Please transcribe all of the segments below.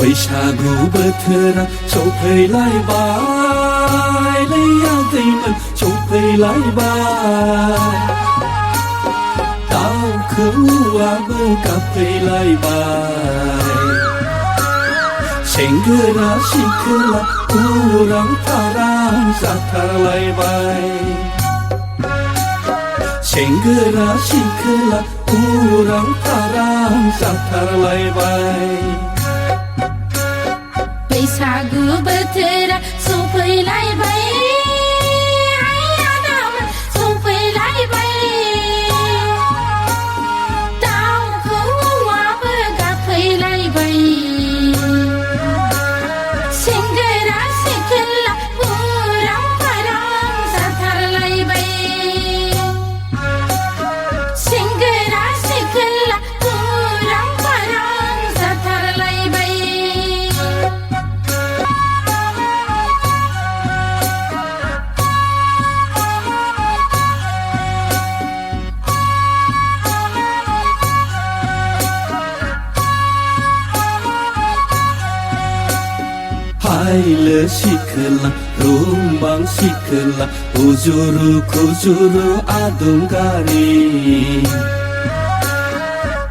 बैसागु बोथोरा सफैलायबाय लैयाखैमोन सफैलायबाय दाउ खौवौआबो गाबफैलायबाय सेंग्रा सिख्ला उरां फारां जाथारलायबाय सेंग्रा सिख्ला उरां फारां जाथारलायबाय बैसागु बोथोरा सफैलायबाय आदाम सफैलायबाय दाउ खौवौआबो गाबफैलायबाय सेंग्रा सिख्ला उरां फारां जाथारलायबाय सेंग्रा सिख्ला उरां फारां जाथारलायबाय हायलो सिखोला रुंबां सिखोला उजुरु खुजुरु आदुंगारि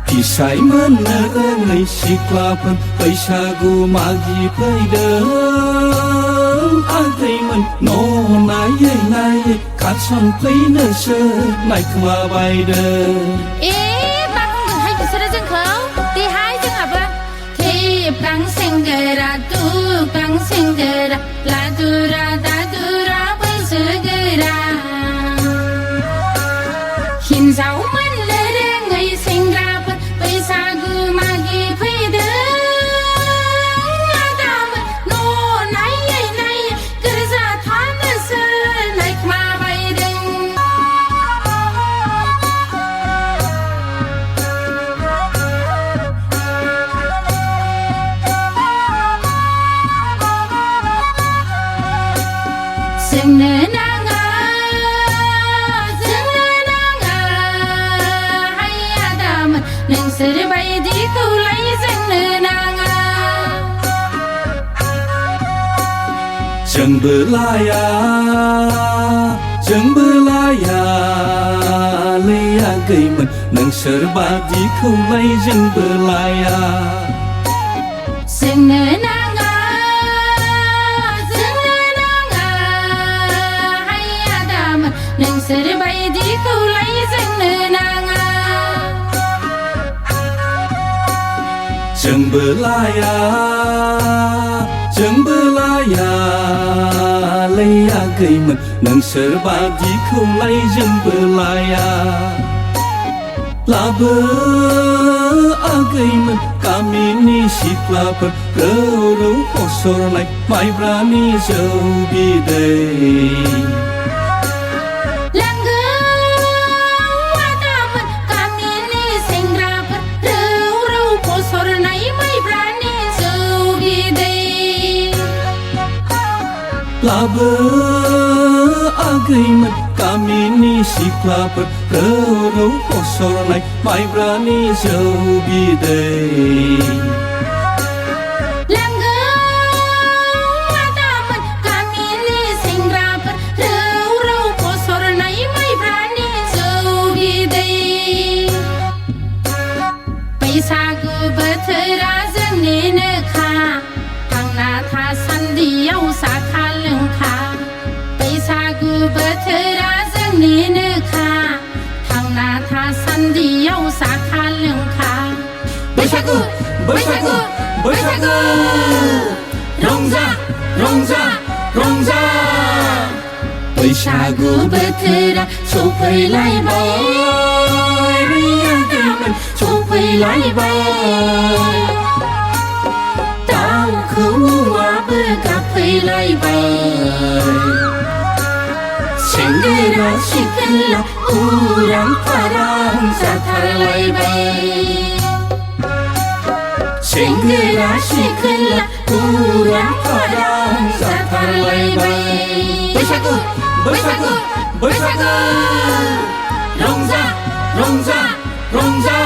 फिसाय मोननो रोङै सिख्लाफोर बैसागु मागि फैदों आगैमोन न' नायै नायै खारसनफैनोसो नायखोमाबायदों मा बुंदोंहाय बिसोरो जोंखौ देहाय जोंहाबो थेबगां सेंग्रा दुगां सेंग्रा लादुरा दादुरा बैसोगोरा हिन्जाव मोननो रोङै सेंग्राफोर बैसागु मागि फैदों आदामोन न' नायै नायै गोरजा थानोसो नायखोमाबायदों जोंनो नाङा हाय आदामोन नोंसोर बायदिखौलाय जोंनो नाङा जोंबो लाया लैयाखैमोन नोंसोर बादिखौलाय जोंबो लाया जोंनो नाङा हाय आदामोन नोंसोर बायदिखौलाय जोंनो नाङा जोंबो लाया लैयाखैमोन नोंसोर बादिखौलाय जोंबो लाया लाबो आगैमोन गामिनि सिख्लाफोर रौ रौ फसरनाय माइब्रानि जौ बिदै लाबो आगैमोन गामिनि सिख्लाफोर रौ रौ फसरनाय माइब्रानि जौ बिदै बैसागु बोथोरा जोंनिनोखा थांना थासान्दियाव साखा लोंखा बैसागु बोथोरा जोंनिनोखा थांना थासान्दियाव साखा लोंखा बैसागु बैसागु बैसागु रंजा रंजा रंजा बैसागु बोथोरा सफैलायबाय सफैलायबाय दाउ खौवौआबो गाबफैलायबाय सेंग्रा सिख्ला उरां फारां जाथारलायबाय सेंग्रा सिख्ला उरां फारां जाथारलायबाय बैसागु बैसागु बैसागु रंजा रंजा रंजा